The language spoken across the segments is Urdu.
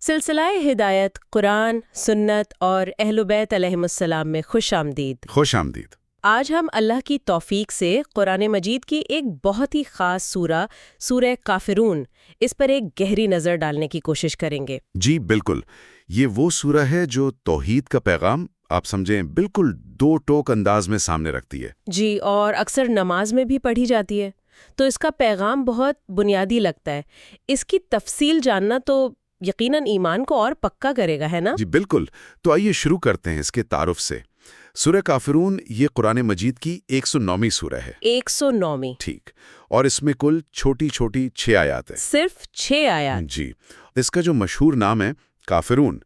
سلسلہ ہدایت قرآن، سنت اور اہل بیت علیہم السلام میں خوش آمدید۔ خوش آمدید۔ آج ہم اللہ کی توفیق سے قرآن مجید کی ایک بہت ہی خاص سورہ کافرون، اس پر ایک گہری نظر ڈالنے کی کوشش کریں گے۔ جی بالکل، یہ وہ سورہ ہے جو توحید کا پیغام آپ سمجھیں بالکل دو ٹوک انداز میں سامنے رکھتی ہے۔ جی، اور اکثر نماز میں بھی پڑھی جاتی ہے، تو اس کا پیغام بہت بنیادی لگتا ہے۔ اس کی تفصیل جاننا تو یقیناً ایمان کو اور پکا کرے گا، ہے نا؟ جی بالکل، تو آئیے شروع کرتے ہیں اس کے تعارف سے۔ سورہ کافرون یہ قرآن مجید کی 109ویں سورہ ہے۔ 109ویں؟ ٹھیک، اور اس میں کل چھوٹی چھوٹی 6 آیات ہیں۔ صرف 6 آیات؟ جی، اس کا جو مشہور نام ہے کافرون،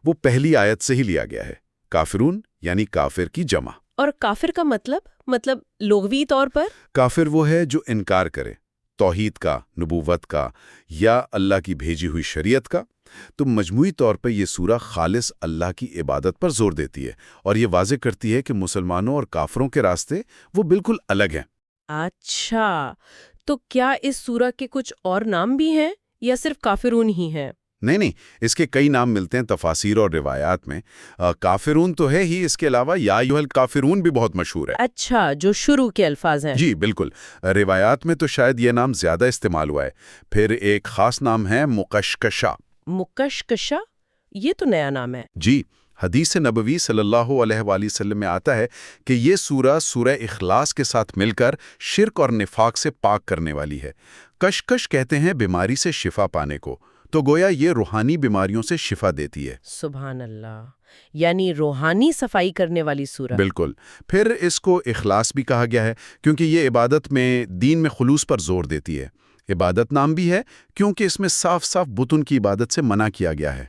وہ پہلی آیت سے ہی لیا گیا ہے۔ کافرون یعنی کافر کی جمع۔ اور کافر کا مطلب لغوی طور پر؟ کافر وہ ہے جو انکار کرے توحید کا، نبوت کا یا اللہ کی بھیجی ہوئی شریعت کا۔ تو مجموعی طور پر یہ سورہ خالص اللہ کی عبادت پر زور دیتی ہے اور یہ واضح کرتی ہے کہ مسلمانوں اور کافروں کے راستے وہ بالکل الگ ہیں۔ اچھا، تو کیا اس سورہ کے کچھ اور نام بھی ہیں یا صرف کافرون ہی ہیں؟ نہیں، اس کے کئی نام ملتے ہیں تفاسیر اور روایات میں۔ کافرون تو ہے ہی، اس کے علاوہ یا ایھا الکافرون بھی بہت مشہور ہے۔ اچھا، جو شروع کے الفاظ ہیں۔ جی بالکل، روایات میں تو شاید یہ نام زیادہ استعمال ہوا ہے۔ پھر ایک خاص نام ہے مقشقشہ۔ مقشقشہ؟ یہ تو نیا نام ہے۔ جی، حدیث نبوی صلی اللہ علیہ وآلہ وسلم میں آتا ہے کہ یہ سورہ اخلاص کے ساتھ مل کر شرک اور نفاق سے پاک کرنے والی ہے۔ کشکش کہتے ہیں بیماری سے شفا پانے کو، تو گویا یہ روحانی بیماریوں سے شفا دیتی ہے۔ سبحان اللہ، یعنی روحانی صفائی کرنے والی سورہ۔ بالکل، پھر اس کو اخلاص بھی کہا گیا ہے کیونکہ یہ عبادت میں دین میں خلوص پر زور دیتی ہے۔ عبادت نام بھی ہے کیونکہ اس میں صاف صاف بتوں کی عبادت سے منع کیا گیا ہے۔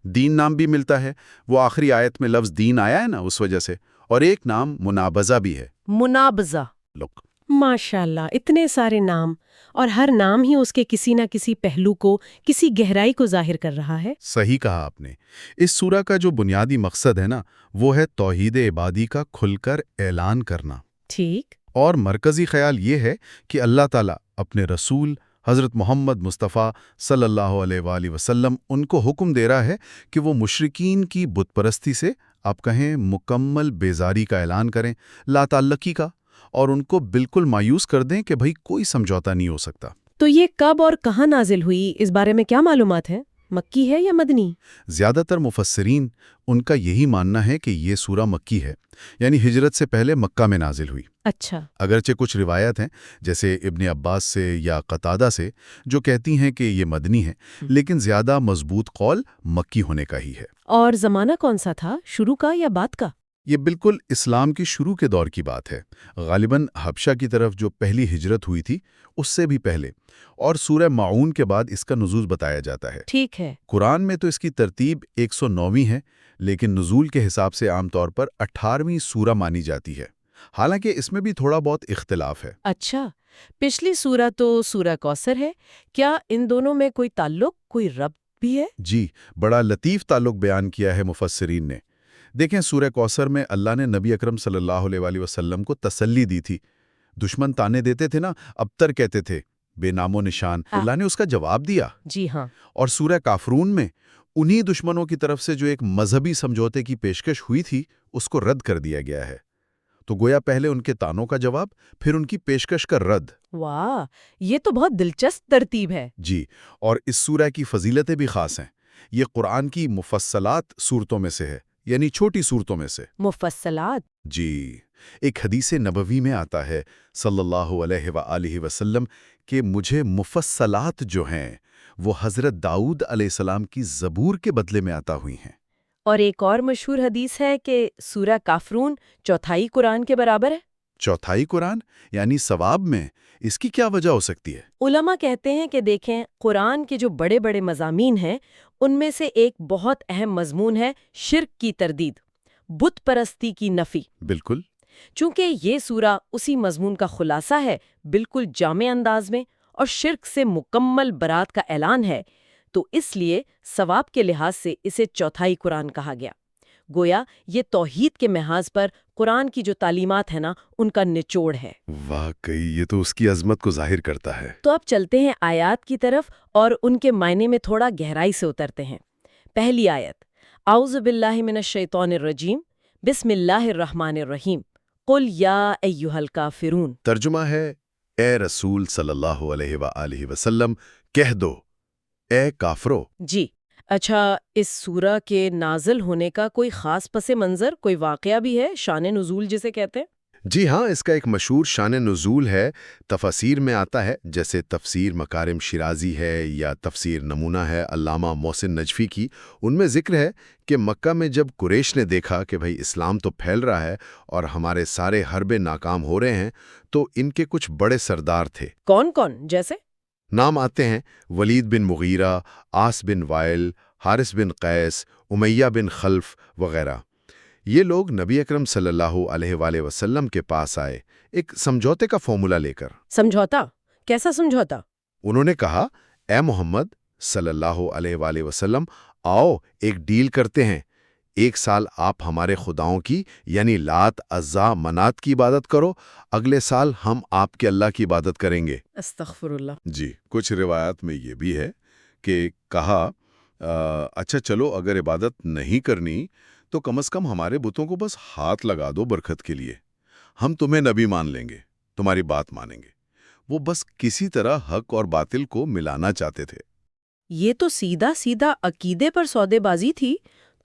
دین نام بھی ملتا ہے، وہ آخری آیت میں لفظ دین آیا ہے نا، اس وجہ سے۔ اور ایک نام منابذہ بھی ہے۔ منابذہ؟ لوک، ماشاءاللہ، اتنے سارے نام، اور ہر نام ہی اس کے کسی نہ کسی پہلو کو، کسی گہرائی کو ظاہر کر رہا ہے۔ صحیح کہا آپ نے۔ اس سورہ کا جو بنیادی مقصد ہے نا، وہ ہے توحید عبادی کا کھل کر اعلان کرنا۔ ٹھیک۔ اور مرکزی خیال یہ ہے کہ اللہ تعالیٰ اپنے رسول حضرت محمد مصطفیٰ صلی اللہ علیہ وآلہ وسلم ان کو حکم دے رہا ہے کہ وہ مشرکین کی بت پرستی سے آپ کہیں مکمل بیزاری کا اعلان کریں، لا تعلقی کا، اور ان کو بالکل مایوس کر دیں کہ بھئی کوئی سمجھوتا نہیں ہو سکتا۔ تو یہ کب اور کہاں نازل ہوئی، اس بارے میں کیا معلومات ہیں؟ مکی ہے یا مدنی؟ زیادہ تر مفسرین ان کا یہی ماننا ہے کہ یہ سورہ مکی ہے، یعنی ہجرت سے پہلے مکہ میں نازل ہوئی۔ اچھا۔ اگرچہ کچھ روایت ہیں جیسے ابن عباس سے یا قتادہ سے جو کہتی ہیں کہ یہ مدنی ہے، لیکن زیادہ مضبوط قول مکی ہونے کا ہی ہے۔ اور زمانہ کون سا تھا، شروع کا یا بعد کا؟ یہ بالکل اسلام کی شروع کے دور کی بات ہے، غالباً حبشہ کی طرف جو پہلی ہجرت ہوئی تھی اس سے بھی پہلے، اور سورہ معون کے بعد اس کا نزول بتایا جاتا ہے۔ ٹھیک ہے۔ قرآن میں تو اس کی ترتیب 109ویں ہے، لیکن نزول کے حساب سے عام طور پر 18ویں سورہ مانی جاتی ہے، حالانکہ اس میں بھی تھوڑا بہت اختلاف ہے۔ اچھا، پچھلی سورہ تو سورہ کوثر ہے، کیا ان دونوں میں کوئی تعلق، کوئی ربط بھی ہے؟ جی، بڑا لطیف تعلق بیان کیا ہے مفسرین نے۔ دیکھیں، سورہ کوثر میں اللہ نے نبی اکرم صلی اللہ علیہ وآلہ وسلم کو تسلی دی تھی۔ دشمن تانے دیتے تھے نا، ابتر کہتے تھے، بے نام و نشان، اللہ نے اس کا جواب دیا۔ جی ہاں۔ اور سورہ کافرون میں انہی دشمنوں کی طرف سے جو ایک مذہبی سمجھوتے کی پیشکش ہوئی تھی اس کو رد کر دیا گیا ہے۔ تو گویا پہلے ان کے تانوں کا جواب، پھر ان کی پیشکش کا رد۔ واہ، یہ تو بہت دلچسپ ترتیب ہے۔ جی، اور اس سورہ کی فضیلتیں بھی خاص ہیں۔ یہ قرآن کی مفصلات صورتوں میں سے ہے، یعنی چھوٹی صورتوں میں سے۔ مفصلات؟ جی، ایک حدیث نبوی میں آتا ہے صلی اللہ علیہ وآلہ وسلم کہ مجھے مفصلات جو ہیں وہ حضرت داؤد علیہ السلام کی زبور کے بدلے میں عطا ہوئی ہیں۔ اور ایک اور مشہور حدیث ہے کہ سورہ کافرون چوتھائی قرآن کے برابر ہے۔ چوتھائی قرآن یعنی ثواب میں، اس کی کیا وجہ ہو سکتی ہے؟ علماء کہتے ہیں کہ دیکھیں، قرآن کے جو بڑے بڑے مضامین ہیں ان میں سے ایک بہت اہم مضمون ہے شرک کی تردید، بت پرستی کی نفی۔ بالکل۔ چونکہ یہ سورہ اسی مضمون کا خلاصہ ہے، بالکل جامع انداز میں، اور شرک سے مکمل برات کا اعلان ہے، تو اس لیے ثواب کے لحاظ سے اسے چوتھائی قرآن کہا گیا۔ گویا یہ توحید کے محاذ پر قرآن کی جو تعلیمات ہیں نا، ان کا نچوڑ ہے۔ واقعی یہ تو اس کی عظمت کو ظاہر کرتا ہے۔ تو اب چلتے ہیں آیات کی طرف اور ان کے معنی میں تھوڑا گہرائی سے اترتے ہیں۔ پہلی آیت اعوذ باللہ من الشیطان الرجیم بسم اللہ الرحمن الرحیم قل یا ایہا الکافرون۔ ترجمہ ہے اے رسول صلی اللہ علیہ وآلہ وسلم کہہ دو اے کافرو۔ جی اچھا، اس سورہ کے نازل ہونے کا کوئی خاص پس منظر، کوئی واقعہ بھی ہے، شان نزول جسے کہتے ہیں؟ جی ہاں، اس کا ایک مشہور شان نزول ہے، تفاسیر میں آتا ہے، جیسے تفسیر مکارم شیرازی ہے یا تفسیر نمونہ ہے علامہ محسن نجفی کی۔ ان میں ذکر ہے کہ مکہ میں جب قریش نے دیکھا کہ بھئی اسلام تو پھیل رہا ہے اور ہمارے سارے حربے ناکام ہو رہے ہیں، تو ان کے کچھ بڑے سردار تھے۔ کون کون؟ جیسے نام آتے ہیں ولید بن مغیرہ، عاص بن وائل، حارث بن قیس، امیہ بن خلف وغیرہ۔ یہ لوگ نبی اکرم صلی اللہ علیہ وآلہ وسلم کے پاس آئے ایک سمجھوتے کا فارمولا لے کر۔ سمجھوتا؟ کیسا سمجھوتا؟ انہوں نے کہا اے محمد صلی اللہ علیہ وآلہ وسلم، آؤ ایک ڈیل کرتے ہیں، 1 سال آپ ہمارے خداؤں کی یعنی لات، عزا، منات کی عبادت کرو، اگلے سال ہم آپ کے اللہ کی عبادت کریں گے۔ استغفر اللہ۔ جی، کچھ روایات میں یہ بھی ہے کہ کہا اچھا چلو اگر عبادت نہیں کرنی تو کم از کم ہمارے بتوں کو بس ہاتھ لگا دو برکت کے لیے، ہم تمہیں نبی مان لیں گے، تمہاری بات مانیں گے۔ وہ بس کسی طرح حق اور باطل کو ملانا چاہتے تھے۔ یہ تو سیدھا سیدھا عقیدے پر سودے بازی تھی۔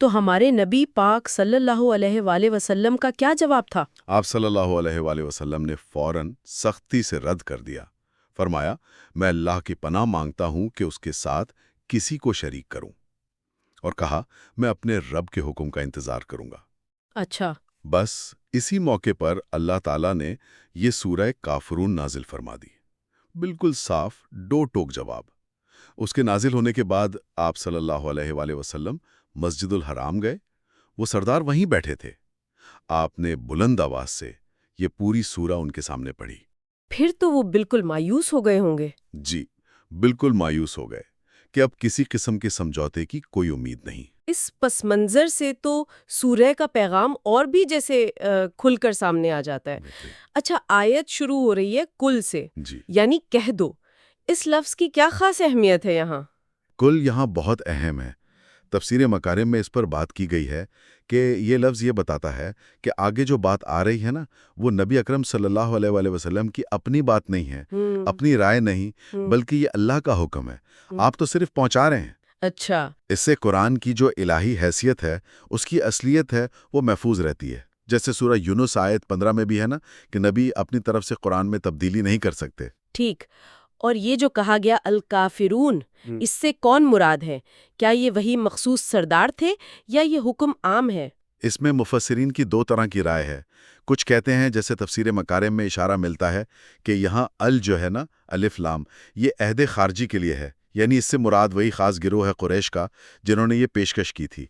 تو ہمارے نبی پاک صلی اللہ علیہ وآلہ وسلم کا کیا جواب تھا؟ آپ صلی اللہ علیہ وآلہ وسلم نے فوراً سختی سے رد کر دیا، فرمایا میں اللہ کی پناہ مانگتا ہوں کہ اس کے ساتھ کسی کو شریک کروں، اور کہا میں اپنے رب کے حکم کا انتظار کروں گا۔ اچھا، بس اسی موقع پر اللہ تعالیٰ نے یہ سورہ کافرون نازل فرما دی، بالکل صاف ڈو ٹوک جواب۔ اس کے نازل ہونے کے بعد آپ صلی اللہ علیہ وآلہ وسلم مسجد الحرام گئے، وہ سردار وہیں بیٹھے تھے۔ آپ نے بلند آواز سے یہ پوری سورہ ان کے سامنے پڑھی۔ پھر تو وہ بالکل مایوس ہو گئے ہوں گے۔ جی، بالکل مایوس ہو گئے کہ اب کسی قسم کے سمجھوتے کی کوئی امید نہیں۔ اس پس منظر سے تو سورہ کا پیغام اور بھی جیسے کھل کر سامنے آ جاتا ہے۔ اچھا، آیت شروع ہو رہی ہے کل سے، جی، یعنی کہہ دو۔ اس لفظ کی کیا خاص اہمیت ہے یہاں؟ کل یہاں بہت اہم ہے۔ تفسیر مکارم میں اس پر بات کی گئی ہے کہ یہ لفظ یہ بتاتا ہے کہ آگے جو بات آ رہی ہے نا، وہ نبی اکرم صلی اللہ علیہ وآلہ وسلم کی اپنی بات نہیں ہے، اپنی رائے نہیں، بلکہ یہ اللہ کا حکم ہے۔ آپ تو صرف پہنچا رہے ہیں۔ اچھا، اس سے قرآن کی جو الہی حیثیت ہے، اس کی اصلیت ہے، وہ محفوظ رہتی ہے۔ جیسے سورہ یونس آیت 15 میں بھی ہے نا کہ نبی اپنی طرف سے قرآن میں تبدیلی نہیں کر سکتے۔ ٹھیک۔ اور یہ جو کہا گیا الکافرون، اس سے کون مراد ہے؟ کیا یہ وہی مخصوص سردار تھے یا یہ حکم عام ہے؟ اس میں مفسرین کی 2 طرح کی رائے ہے۔ کچھ کہتے ہیں جیسے تفسیر مکارم میں اشارہ ملتا ہے کہ یہاں جو ہے نا، الف لام، یہ عہد خارجی کے لیے ہے، یعنی اس سے مراد وہی خاص گروہ ہے قریش کا جنہوں نے یہ پیشکش کی تھی،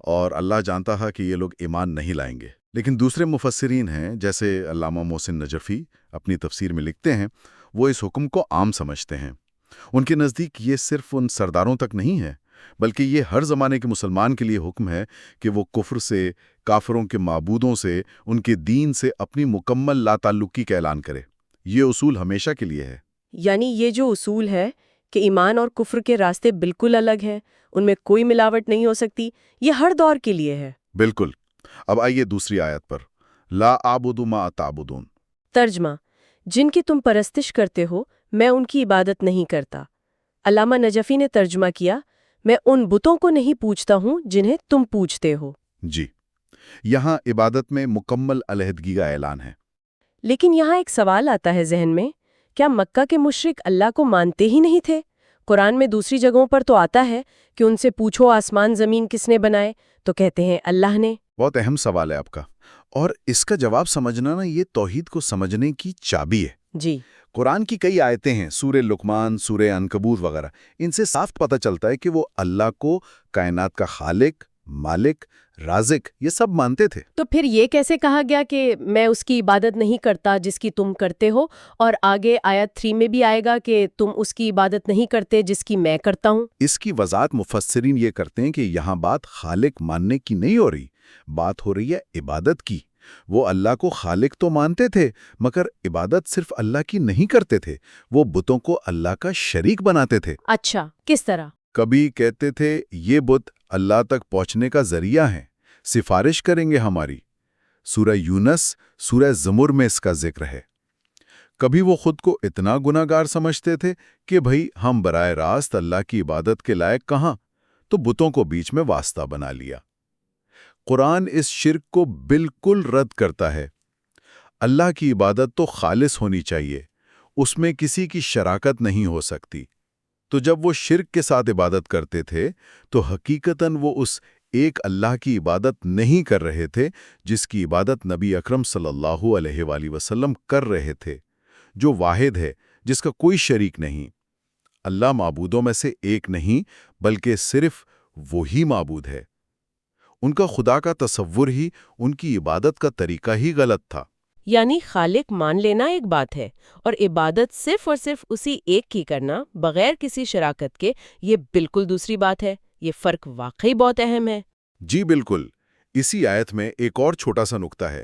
اور اللہ جانتا تھا کہ یہ لوگ ایمان نہیں لائیں گے۔ لیکن دوسرے مفسرین ہیں جیسے علامہ محسن نجفی اپنی تفسیر میں لکھتے ہیں، وہ اس حکم کو عام سمجھتے ہیں۔ ان کے نزدیک یہ صرف ان سرداروں تک نہیں ہے، بلکہ یہ ہر زمانے کے مسلمان کے لیے حکم ہے کہ وہ کفر سے، کافروں کے معبودوں سے، ان کے دین سے اپنی مکمل لا تعلقی کا اعلان کرے۔ یہ اصول ہمیشہ کے لیے ہے۔ یعنی یہ جو اصول ہے کہ ایمان اور کفر کے راستے بالکل الگ ہیں، ان میں کوئی ملاوٹ نہیں ہو سکتی، یہ ہر دور کے لیے ہے۔ بالکل۔ اب آئیے دوسری آیت پر، لا اعبد ما تعبدون۔ ترجمہ: جن کی تم پرستش کرتے ہو میں ان کی عبادت نہیں کرتا۔ علامہ نجفی نے ترجمہ کیا، میں ان بتوں کو نہیں پوجتا ہوں جنہیں تم پوجتے ہو۔ جی، یہاں عبادت میں مکمل علیحدگی کا اعلان ہے۔ لیکن یہاں ایک سوال آتا ہے ذہن میں، کیا مکہ کے مشرک اللہ کو مانتے ہی نہیں تھے؟ قرآن میں دوسری جگہوں پر تو آتا ہے کہ ان سے پوچھو آسمان زمین کس نے بنائے، تو کہتے ہیں اللہ نے۔ بہت اہم سوال ہے آپ کا، اور اس کا جواب سمجھنا نا، یہ توحید کو سمجھنے کی چابی ہے۔ جی، قرآن کی کئی آیتیں ہیں، سورہ لقمان، سورہ عنکبوت وغیرہ، ان سے صاف پتہ چلتا ہے کہ وہ اللہ کو کائنات کا خالق، مالک، رازق یہ سب مانتے تھے۔ تو پھر یہ کیسے کہا گیا کہ میں اس کی عبادت نہیں کرتا جس کی تم کرتے ہو، اور آگے آیت 3 میں بھی آئے گا کہ تم اس کی عبادت نہیں کرتے جس کی میں کرتا ہوں؟ اس کی وضاحت مفسرین یہ کرتے ہیں کہ یہاں بات خالق ماننے کی نہیں ہو رہی، بات ہو رہی ہے عبادت کی۔ وہ اللہ کو خالق تو مانتے تھے، مگر عبادت صرف اللہ کی نہیں کرتے تھے، وہ بتوں کو اللہ کا شریک بناتے تھے۔ اچھا، کس طرح؟ کبھی کہتے تھے یہ بت اللہ تک پہنچنے کا ذریعہ ہیں، سفارش کریں گے ہماری۔ سورہ یونس، سورہ زمر میں اس کا ذکر ہے۔ کبھی وہ خود کو اتنا گناہگار سمجھتے تھے کہ بھئی ہم براہ راست اللہ کی عبادت کے لائق کہاں، تو بتوں کو بیچ میں واسطہ بنا لیا۔ قرآن اس شرک کو بالکل رد کرتا ہے۔ اللہ کی عبادت تو خالص ہونی چاہیے، اس میں کسی کی شراکت نہیں ہو سکتی۔ تو جب وہ شرک کے ساتھ عبادت کرتے تھے تو حقیقتاً وہ اس ایک اللہ کی عبادت نہیں کر رہے تھے جس کی عبادت نبی اکرم صلی اللہ علیہ وآلہ وسلم کر رہے تھے، جو واحد ہے، جس کا کوئی شریک نہیں۔ اللہ معبودوں میں سے ایک نہیں بلکہ صرف وہی معبود ہے۔ ان کا خدا کا تصور ہی، ان کی عبادت کا طریقہ ہی غلط تھا۔ یعنی خالق مان لینا ایک بات ہے اور عبادت صرف اور صرف اسی ایک کی کرنا بغیر کسی شراکت کے، یہ بالکل دوسری بات ہے۔ یہ فرق واقعی بہت اہم ہے۔ جی بالکل۔ اسی آیت میں ایک اور چھوٹا سا نکتہ ہے۔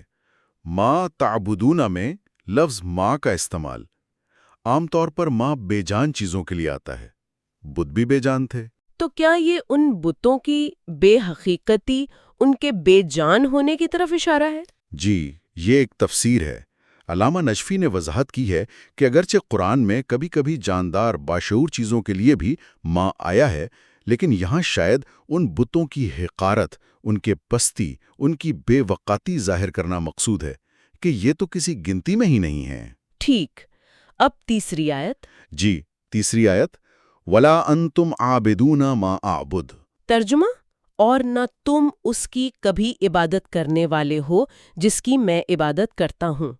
ما تعبدون میں لفظ ما کا استعمال عام طور پر ما بے جان چیزوں کے لیے آتا ہے۔ بت بھی بے جان تھے۔ تو کیا یہ ان بتوں کی بے حقیقتی، ان کے بے جان ہونے کی طرف اشارہ ہے؟ جی، یہ ایک تفسیر ہے۔ علامہ نجفی نے وضاحت کی ہے کہ اگرچہ قرآن میں کبھی کبھی جاندار باشعور چیزوں کے لیے بھی ما آیا ہے، لیکن یہاں شاید ان بتوں کی حقارت، ان کے پستی، ان کی بے وقاتی ظاہر کرنا مقصود ہے کہ یہ تو کسی گنتی میں ہی نہیں ہے۔ ٹھیک۔ اب تیسری آیت۔ جی، تیسری آیت، وَلَا أَنْتُمْ عَابِدُونَ مَا أَعْبُدُ۔ ترجمہ، اور نہ تم اس کی کبھی عبادت کرنے والے ہو جس کی میں عبادت کرتا ہوں۔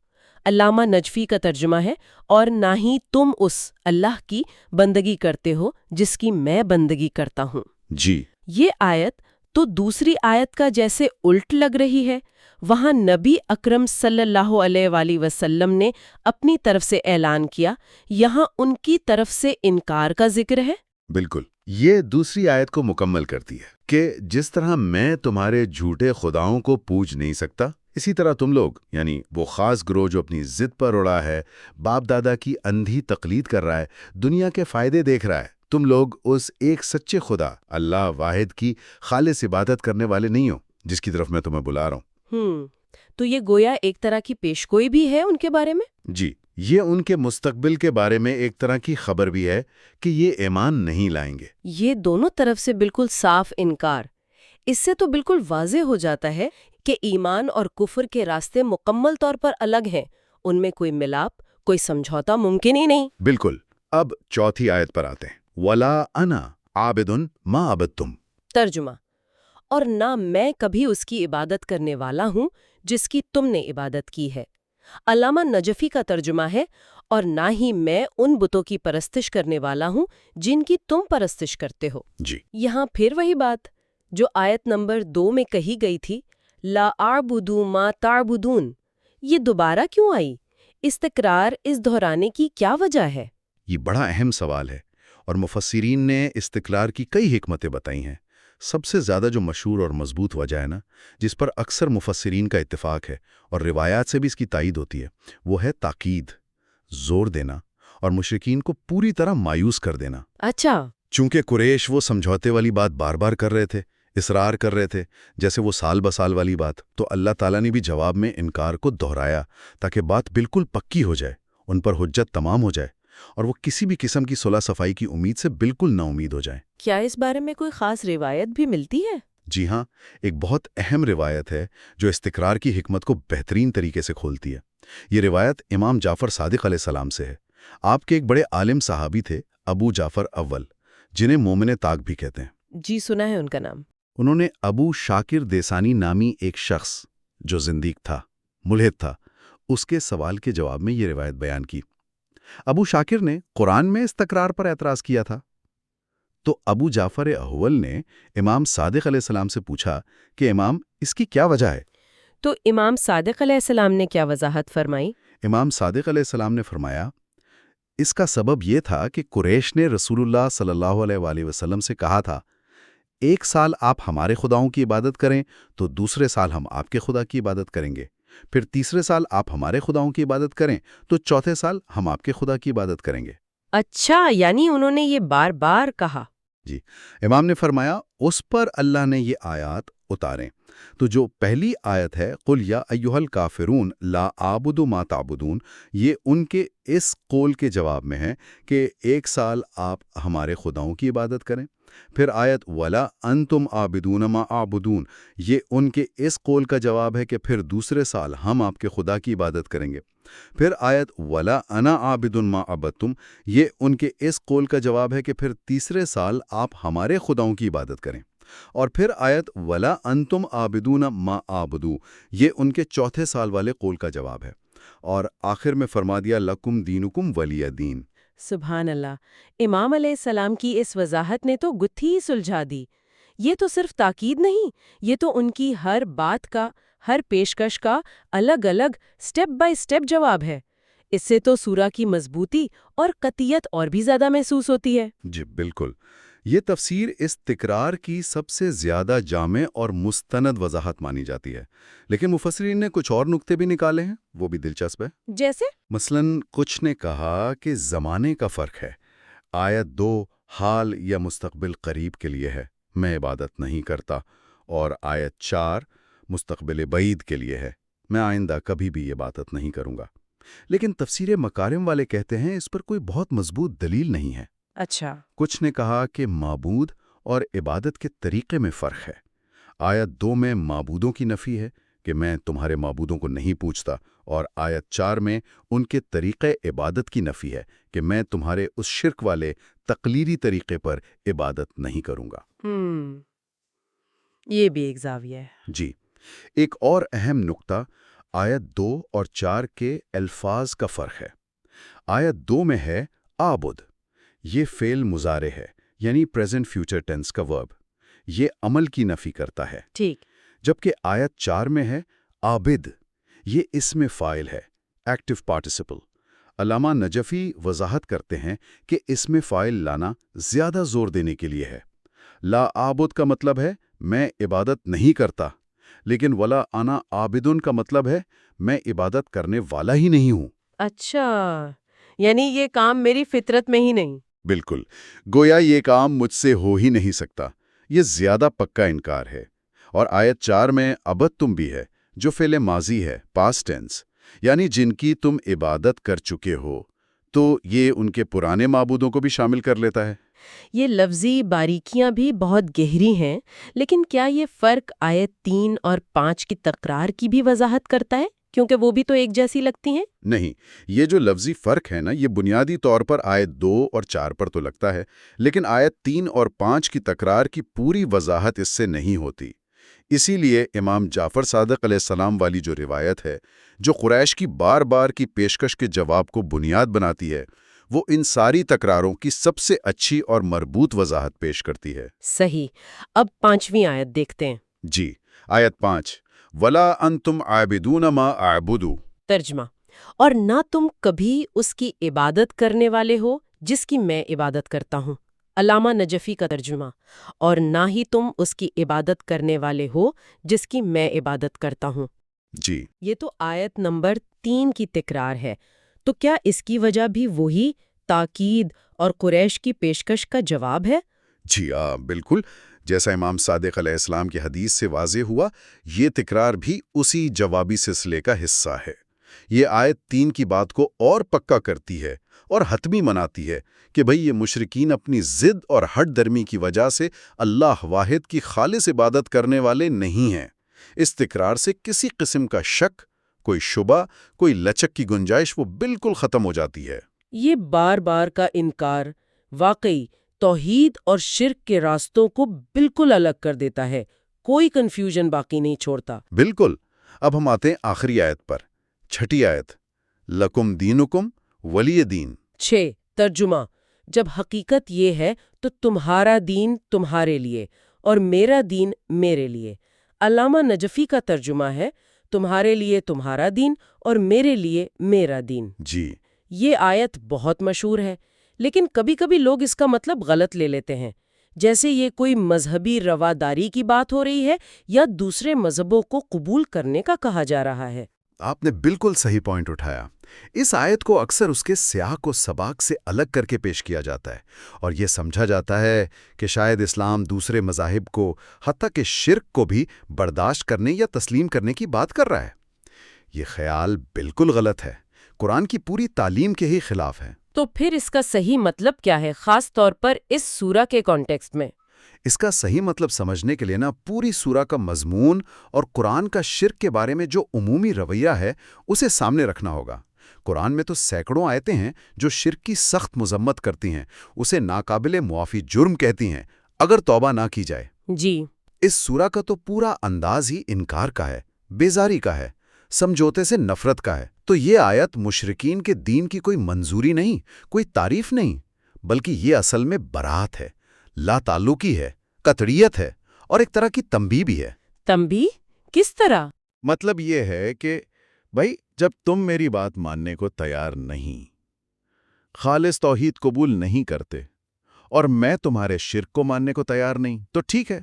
علامہ نجفی کا ترجمہ ہے، اور نہ ہی تم اس اللہ کی بندگی کرتے ہو جس کی میں بندگی کرتا ہوں۔ جی، یہ آیت تو دوسری آیت کا جیسے الٹ لگ رہی ہے۔ وہاں نبی اکرم صلی اللہ علیہ وآلہ وسلم نے اپنی طرف سے اعلان کیا، یہاں ان کی طرف سے انکار کا ذکر ہے۔ بالکل۔ یہ دوسری آیت کو مکمل کرتی ہے کہ جس طرح میں تمہارے جھوٹے خداؤں کو پوج نہیں سکتا، اسی طرح تم لوگ، یعنی وہ خاص گروہ جو اپنی ضد پر اڑا ہے، باپ دادا کی اندھی تقلید کر رہا ہے، دنیا کے فائدے دیکھ رہا ہے، تم لوگ اس ایک سچے خدا اللہ واحد کی خالص عبادت کرنے والے نہیں ہو، جس کی طرف میں تمہیں بلا رہا ہوں۔ تو یہ گویا ایک طرح کی پیشگوئی بھی ہے ان کے بارے میں؟ جی، یہ ان کے مستقبل کے بارے میں ایک طرح کی خبر بھی ہے کہ یہ ایمان نہیں لائیں گے۔ یہ دونوں طرف سے بالکل صاف انکار۔ اس سے تو بالکل واضح ہو جاتا ہے کہ ایمان اور کفر کے راستے مکمل طور پر الگ ہیں، ان میں کوئی ملاپ، کوئی سمجھوتا ممکن ہی نہیں۔ بالکل۔ اب چوتھی آیت پر آتے ہیں، وَلَا أَنَا عَابِدٌ مَا عَبَدتُّمْ۔ ترجمہ، اور نہ میں کبھی اس کی عبادت کرنے والا ہوں جس کی تم نے عبادت کی ہے۔ علامہ نجفی کا ترجمہ ہے، اور نہ ہی میں ان بتوں کی پرستش کرنے والا ہوں جن کی تم پرستش کرتے ہو۔ جی، یہاں پھر وہی بات جو آیت نمبر 2 میں کہی گئی تھی، لا اعبد ما تعبدون، یہ دوبارہ کیوں آئی؟ اس تکرار، اس دہرانے کی کیا وجہ ہے؟ یہ بڑا اہم سوال ہے، اور مفسرین نے اس تکرار کی کئی حکمتیں بتائی ہیں۔ سب سے زیادہ جو مشہور اور مضبوط وجہ ہے نا، جس پر اکثر مفسرین کا اتفاق ہے اور روایات سے بھی اس کی تائید ہوتی ہے، وہ ہے تاکید، زور دینا اور مشرکین کو پوری طرح مایوس کر دینا۔ اچھا۔ چونکہ قریش وہ سمجھوتے والی بات بار بار کر رہے تھے، اصرار کر رہے تھے، جیسے وہ سال بسال والی بات، تو اللہ تعالیٰ نے بھی جواب میں انکار کو دہرایا تاکہ بات بالکل پکی ہو جائے، ان پر حجت تمام ہو جائے، اور وہ کسی بھی قسم کی صلح صفائی کی امید سے بالکل نا امید ہو جائیں۔ کیا اس بارے میں کوئی خاص روایت بھی ملتی ہے؟ جی ہاں، ایک بہت اہم روایت ہے جو اس تکرار کی حکمت کو بہترین طریقے سے کھولتی ہے۔ یہ روایت امام جعفر صادق علیہ السلام سے ہے۔ آپ کے ایک بڑے عالم صحابی تھے، ابو جعفر اول، جنہیں مومن طاق بھی کہتے ہیں۔ جی، سنا ہے ان کا نام۔ انہوں نے ابو شاکر دیسانی نامی ایک شخص جو زندیق تھا، ملحد تھا، اس کے سوال کے جواب میں یہ روایت بیان کی۔ ابو شاکر نے قرآن میں اس تکرار پر اعتراض کیا تھا، تو ابو جعفر اول نے امام صادق علیہ السلام سے پوچھا کہ امام، اس کی کیا وجہ ہے؟ تو امام صادق علیہ السلام نے کیا وضاحت فرمائی؟ امام صادق علیہ السلام نے فرمایا، اس کا سبب یہ تھا کہ قریش نے رسول اللہ صلی اللہ علیہ وآلہ وسلم سے کہا تھا، ایک سال آپ ہمارے خداؤں کی عبادت کریں تو دوسرے سال ہم آپ کے خدا کی عبادت کریں گے، پھر تیسرے سال آپ ہمارے خداؤں کی عبادت کریں تو چوتھے سال ہم آپ کے خدا کی عبادت کریں گے۔ اچھا، یعنی انہوں نے یہ بار بار کہا۔ جی، امام نے فرمایا اس پر اللہ نے یہ آیات اتاریں۔ تو جو پہلی آیت ہے قل یا ایھا الکافرون لا اعبد ما تعبدون، یہ ان کے اس قول کے جواب میں ہے کہ 1 سال آپ ہمارے خداؤں کی عبادت کریں۔ پھر آیت ولا انتم عابدون ما اعبدون، یہ ان کے اس قول کا جواب ہے کہ پھر دوسرے سال ہم آپ کے خدا کی عبادت کریں گے۔ پھر آیت ولا انا عابد ما عبدتم، یہ ان کے اس قول کا جواب ہے کہ پھر تیسرے سال آپ ہمارے خداؤں کی عبادت کریں۔ اور پھر آیت ولا انتم عابدون ما اعبدو، یہ ان کے چوتھے سال والے قول کا جواب ہے۔ اور آخر میں فرما دیا لکم دینکم ولی دین۔ سبحان اللہ، امام علیہ السلام کی اس وضاحت نے تو گتھی ہی سلجھا دی۔ یہ تو صرف تاکید نہیں، یہ تو ان کی ہر بات کا، ہر پیشکش کا الگ الگ سٹیپ بائی سٹیپ جواب ہے۔ اس سے تو سورہ کی مضبوطی اور قطعیت اور بھی زیادہ محسوس ہوتی ہے۔ جی بالکل، یہ تفسیر اس تکرار کی سب سے زیادہ جامع اور مستند وضاحت مانی جاتی ہے، لیکن مفسرین نے کچھ اور نکتے بھی نکالے ہیں، وہ بھی دلچسپ ہے۔ جیسے مثلاً کچھ نے کہا کہ زمانے کا فرق ہے۔ آیت 2 حال یا مستقبل قریب کے لیے ہے، میں عبادت نہیں کرتا، اور آیت 4 مستقبل بعید کے لیے ہے، میں آئندہ کبھی بھی عبادت نہیں کروں گا۔ لیکن تفسیر مکارم والے کہتے ہیں اس پر کوئی بہت مضبوط دلیل نہیں ہے۔ اچھا، کچھ نے کہا کہ معبود اور عبادت کے طریقے میں فرق ہے۔ آیت 2 میں معبودوں کی نفی ہے کہ میں تمہارے معبودوں کو نہیں پوچھتا، اور آیت 4 میں ان کے طریقے عبادت کی نفی ہے کہ میں تمہارے اس شرک والے تقلیدی طریقے پر عبادت نہیں کروں گا۔ یہ بھی ایک زاویہ ہے۔ جی، ایک اور اہم نکتہ آیت 2 اور 4 کے الفاظ کا فرق ہے۔ آیت 2 میں ہے آبد، یہ فعل مضارع ہے، یعنی پریزنٹ فیوچر ٹینس کا ورب، یہ عمل کی نفی کرتا ہے۔ ٹھیک، جبکہ آیت 4 میں ہے عابد، یہ اسم فاعل ہے، ایکٹیو پارٹیسپل۔ علامہ نجفی وضاحت کرتے ہیں کہ اسم فاعل لانا زیادہ زور دینے کے لیے ہے۔ لا عابد کا مطلب ہے میں عبادت نہیں کرتا، لیکن ولا انا عابدن کا مطلب ہے میں عبادت کرنے والا ہی نہیں ہوں۔ اچھا، یعنی یہ کام میری فطرت میں ہی نہیں۔ بالکل، گویا یہ کام مجھ سے ہو ہی نہیں سکتا، یہ زیادہ پکا انکار ہے۔ اور آیت 4 میں عبد تم بھی ہے، جو فعل ماضی ہے، پاسٹ ٹینس، یعنی جن کی تم عبادت کر چکے ہو، تو یہ ان کے پرانے معبودوں کو بھی شامل کر لیتا ہے۔ یہ لفظی باریکیاں بھی بہت گہری ہیں، لیکن کیا یہ فرق آیت 3 اور 5 کی تکرار کی بھی وضاحت کرتا ہے؟ کیونکہ وہ بھی تو ایک جیسی لگتی ہیں۔ نہیں، یہ جو لفظی فرق ہے نا، یہ بنیادی طور پر آیت 2 اور 4 پر تو لگتا ہے، لیکن آیت 3 اور 5 کی تکرار کی پوری وضاحت اس سے نہیں ہوتی۔ اسی لیے امام جعفر صادق علیہ السلام والی جو روایت ہے، جو قریش کی بار بار کی پیشکش کے جواب کو بنیاد بناتی ہے، وہ ان ساری تکراروں کی سب سے اچھی اور مربوط وضاحت پیش کرتی ہے۔ صحیح، اب 5ویں آیت دیکھتے ہیں۔ جی، آیت 5 وَلَا أَنْتُمْ عَابِدُونَ مَا أَعْبُدُ۔ ترجمہ، اور نہ تم کبھی اس کی عبادت کرنے والے ہو جس کی میں عبادت کرتا ہوں۔ علامہ نجفی کا ترجمہ، اور نہ ہی تم اس کی عبادت کرنے والے ہو جس کی میں عبادت کرتا ہوں۔ جی، یہ تو آیت نمبر 3 کی تکرار ہے، تو کیا اس کی وجہ بھی وہی تاکید اور قریش کی پیشکش کا جواب ہے؟ جی بالکل، جیسا امام صادق علیہ السلام کی حدیث سے واضح ہوا، یہ تکرار بھی اسی جوابی سلسلے کا حصہ ہے۔ یہ آیت 3 کی بات کو اور پکا کرتی ہے اور حتمی مناتی ہے کہ بھئی یہ مشرکین اپنی ضد اور ہٹ درمی کی وجہ سے اللہ واحد کی خالص عبادت کرنے والے نہیں ہیں۔ اس تکرار سے کسی قسم کا شک، کوئی شبہ، کوئی لچک کی گنجائش وہ بالکل ختم ہو جاتی ہے۔ یہ بار بار کا انکار واقعی توحید اور شرک کے راستوں کو بالکل الگ کر دیتا ہے، کوئی کنفیوژن باقی نہیں چھوڑتا۔ بالکل۔ اب ہم آتے ہیں آخری آیت پر، چھٹی آیت، لکم دینکم ولی دین۔ 6 ترجمہ، جب حقیقت یہ ہے تو تمہارا دین تمہارے لیے اور میرا دین میرے لیے۔ علامہ نجفی کا ترجمہ ہے تمہارے لیے تمہارا دین اور میرے لیے میرا دین۔ جی، یہ آیت بہت مشہور ہے، لیکن کبھی کبھی لوگ اس کا مطلب غلط لے لیتے ہیں، جیسے یہ کوئی مذہبی رواداری کی بات ہو رہی ہے یا دوسرے مذہبوں کو قبول کرنے کا کہا جا رہا ہے۔ آپ نے بالکل صحیح پوائنٹ اٹھایا۔ اس آیت کو اکثر اس کے سیاق و سباق سے الگ کر کے پیش کیا جاتا ہے اور یہ سمجھا جاتا ہے کہ شاید اسلام دوسرے مذاہب کو حتیٰ کہ شرک کو بھی برداشت کرنے یا تسلیم کرنے کی بات کر رہا ہے۔ یہ خیال بالکل غلط ہے، قرآن کی پوری تعلیم کے ہی خلاف ہے۔ تو پھر اس کا صحیح مطلب کیا ہے، خاص طور پر اس سورہ کے کانٹیکسٹ میں؟ اس کا صحیح مطلب سمجھنے کے لیے پوری سورہ کا مضمون اور قرآن کا شرک کے بارے میں جو عمومی رویہ ہے اسے سامنے رکھنا ہوگا۔ قرآن میں تو سینکڑوں آیتیں ہیں جو شرک کی سخت مذمت کرتی ہیں، اسے ناقابل معافی جرم کہتی ہیں اگر توبہ نہ کی جائے۔ جی، اس سورہ کا تو پورا انداز ہی انکار کا ہے، بیزاری کا ہے، سمجھوتے سے نفرت کا ہے۔ تو یہ آیت مشرکین کے دین کی کوئی منظوری نہیں، کوئی تعریف نہیں، بلکہ یہ اصل میں برات ہے، لا تعلقی ہے، قطعیت ہے اور ایک طرح کی تنبیہ بھی ہے۔ تنبیہ کس طرح؟ مطلب یہ ہے کہ بھائی جب تم میری بات ماننے کو تیار نہیں، خالص توحید قبول نہیں کرتے اور میں تمہارے شرک کو ماننے کو تیار نہیں، تو ٹھیک ہے،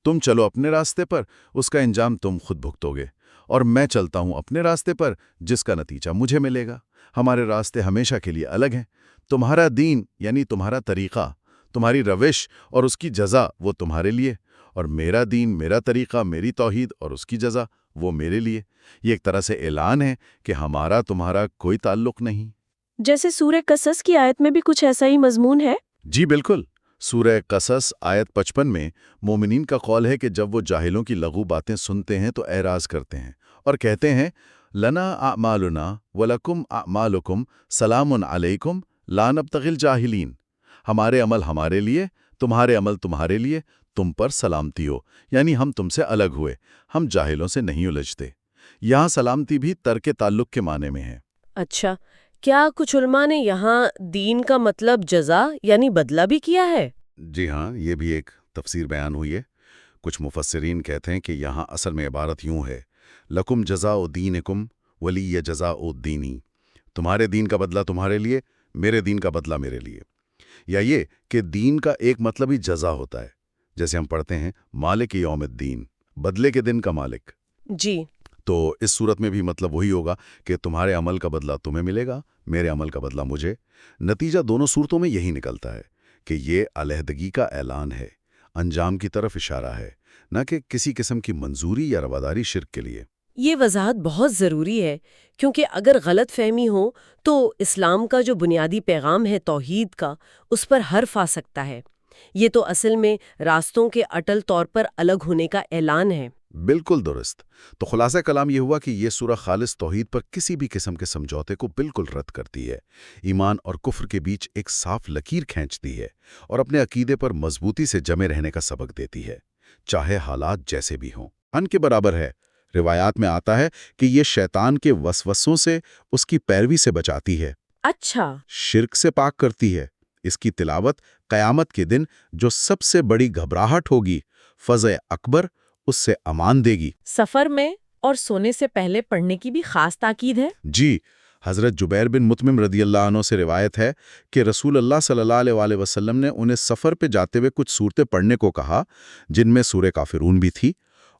تم چلو اپنے راستے پر، اس کا انجام تم خود بھگتو گے، اور میں چلتا ہوں اپنے راستے پر جس کا نتیجہ مجھے ملے گا۔ ہمارے راستے ہمیشہ کے لیے الگ ہیں۔ تمہارا دین یعنی تمہارا طریقہ، تمہاری روش اور اس کی جزا وہ تمہارے لیے، اور میرا دین، میرا طریقہ، میری توحید اور اس کی جزا وہ میرے لیے۔ یہ ایک طرح سے اعلان ہے کہ ہمارا تمہارا کوئی تعلق نہیں۔ جیسے سورہ قصص کی آیت میں بھی کچھ ایسا ہی مضمون ہے؟ جی بالکل۔ سورہ قصص آیت 55 میں مومنین کا قول ہے کہ جب وہ جاہلوں کی لغو باتیں سنتے ہیں تو اعراض کرتے ہیں اور کہتے ہیں لنا اعمالنا ولکم اعمالکم سلام علیکم لا نبتغی الجاہلین۔ ہمارے عمل ہمارے لیے، تمہارے عمل تمہارے لیے، تم پر سلامتی ہو، یعنی ہم تم سے الگ ہوئے، ہم جاہلوں سے نہیں الجھتے۔ یہاں سلامتی بھی ترک تعلق کے معنی میں ہے۔ اچھا، کیا کچھ علماء نے یہاں دین کا مطلب جزا یعنی بدلہ بھی کیا ہے؟ جی ہاں، یہ بھی ایک تفسیر بیان ہوئی ہے۔ کچھ مفسرین کہتے ہیں کہ یہاں اصل میں عبارت یوں ہے، لکم جزاء دینکم ولی جزاء دینی، تمہارے دین کا بدلہ تمہارے لیے، میرے دین کا بدلہ میرے لیے۔ یا یہ کہ دین کا ایک مطلب ہی جزا ہوتا ہے، جیسے ہم پڑھتے ہیں مالک یوم الدین، بدلے کے دن کا مالک۔ جی، تو اس صورت میں بھی مطلب وہی ہوگا کہ تمہارے عمل کا بدلہ تمہیں ملے گا، میرے عمل کا بدلہ مجھے۔ نتیجہ دونوں صورتوں میں یہی نکلتا ہے کہ یہ علیحدگی کا اعلان ہے، انجام کی طرف اشارہ ہے، نہ کہ کسی قسم کی منظوری یا رواداری شرک کے لیے۔ یہ وضاحت بہت ضروری ہے، کیونکہ اگر غلط فہمی ہو تو اسلام کا جو بنیادی پیغام ہے توحید کا، اس پر حرف آ سکتا ہے۔ یہ تو اصل میں راستوں کے اٹل طور پر الگ ہونے کا اعلان ہے۔ بالکل درست۔ تو خلاصہ کلام یہ ہوا کہ یہ سورہ خالص توحید پر کسی بھی قسم کے سمجھوتے کو بالکل رد کرتی ہے، ایمان اور کفر کے بیچ ایک صاف لکیر کھینچتی ہے اور اپنے عقیدے پر مضبوطی سے جمے رہنے کا سبق دیتی ہے، چاہے حالات جیسے بھی ہوں۔ ان کے برابر ہے۔ روایات میں آتا ہے کہ یہ شیطان کے وسوسوں سے اس کی پیروی سے بچاتی ہے، اچھا، شرک سے پاک کرتی ہے۔ اس کی تلاوت قیامت کے دن جو سب سے بڑی گھبراہٹ ہوگی، فزع اکبر، اس سے امان دے گی۔ سفر میں اور سونے سے پہلے پڑھنے کی بھی خاص تاکید ہے؟ جی، حضرت جبیر بن مطمم رضی اللہ عنہ سے روایت ہے کہ رسول اللہ صلی اللہ علیہ وسلم نے انہیں سفر پہ جاتے ہوئے کچھ صورتیں پڑھنے کو کہا، جن میں سورہ کافرون بھی تھی،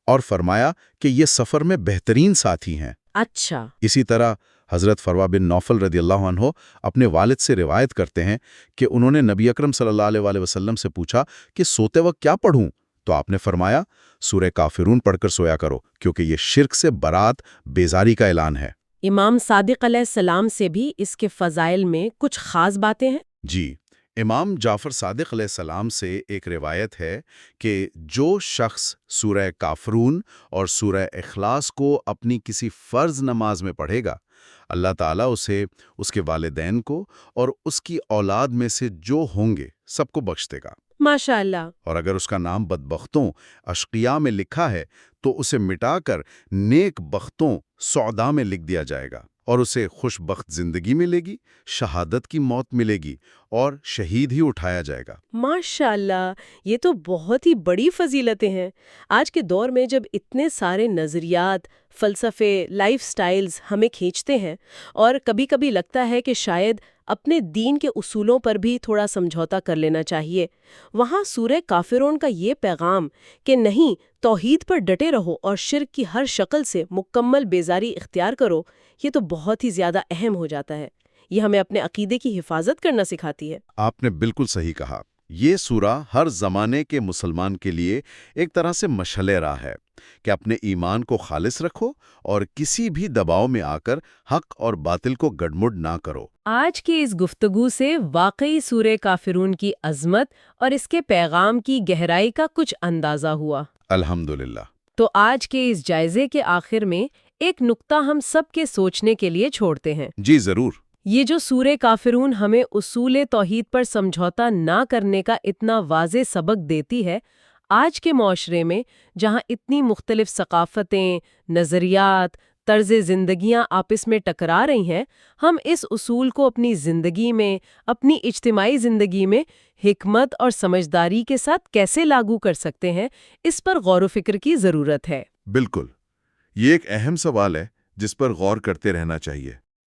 اور فرمایا کہ یہ سفر میں بہترین ساتھی ہیں۔ اچھا، اسی طرح حضرت فروا بن نوفل رضی اللہ عنہ اپنے والد سے روایت کرتے ہیں کہ انہوں نے نبی اکرم صلی اللہ علیہ وسلم سے پوچھا کہ سوتے وقت کیا پڑھوں؟ تو آپ نے فرمایا سورہ کافرون پڑھ کر سویا کرو، کیونکہ یہ شرک سے برات، بیزاری کا اعلان ہے۔ امام صادق علیہ السلام سے بھی اس کے فضائل میں کچھ خاص باتیں ہیں؟ جی، امام جعفر صادق علیہ السلام سے ایک روایت ہے کہ جو شخص سورہ کافرون اور سورہ اخلاص کو اپنی کسی فرض نماز میں پڑھے گا، اللہ تعالیٰ اسے، اس کے والدین کو اور اس کی اولاد میں سے جو ہوں گے سب کو بخش دے گا۔ ماشاء اللہ۔ اور اگر اس کا نام بدبختوں، اشقیاء میں لکھا ہے تو اسے مٹا کر نیک بختوں، سعداء میں لکھ دیا جائے گا، اور اسے خوش بخت زندگی ملے گی، شہادت کی موت ملے گی، اور شہید ہی اٹھایا جائے گا۔ ماشاءاللہ، یہ تو بہت ہی بڑی فضیلتیں ہیں۔ آج کے دور میں جب اتنے سارے نظریات، فلسفے، لائف سٹائلز ہمیں کھینچتے ہیں اور کبھی کبھی لگتا ہے کہ شاید اپنے دین کے اصولوں پر بھی تھوڑا سمجھوتا کر لینا چاہیے، وہاں سورہ کافرون کا یہ پیغام کہ نہیں، توحید پر ڈٹے رہو اور شرک کی ہر شکل سے مکمل بیزاری اختیار کرو، یہ تو بہت ہی زیادہ اہم ہو جاتا ہے۔ یہ ہمیں اپنے عقیدے کی حفاظت کرنا سکھاتی ہے۔ آپ نے بالکل صحیح کہا۔ یہ سورہ ہر زمانے کے مسلمان کے لیے ایک طرح سے مشعل راہ ہے کہ اپنے ایمان کو خالص رکھو اور کسی بھی دباؤ میں آ کر حق اور باطل کو گڑمڑ نہ کرو۔ آج کی اس گفتگو سے واقعی سورہ کافرون کی عظمت اور اس کے پیغام کی گہرائی کا کچھ اندازہ ہوا۔ الحمدللہ۔ تو آج کے اس جائزے کے آخر میں ایک نقطہ ہم سب کے سوچنے کے لیے چھوڑتے ہیں۔ جی ضرور۔ یہ جو سورہ کافرون ہمیں اصول توحید پر سمجھوتا نہ کرنے کا اتنا واضح سبق دیتی ہے، آج کے معاشرے میں جہاں اتنی مختلف ثقافتیں، نظریات، طرز زندگیاں آپس میں ٹکرا رہی ہیں، ہم اس اصول کو اپنی زندگی میں، اپنی اجتماعی زندگی میں حکمت اور سمجھداری کے ساتھ کیسے لاگو کر سکتے ہیں، اس پر غور و فکر کی ضرورت ہے۔ بالکل، یہ ایک اہم سوال ہے جس پر غور کرتے رہنا چاہیے۔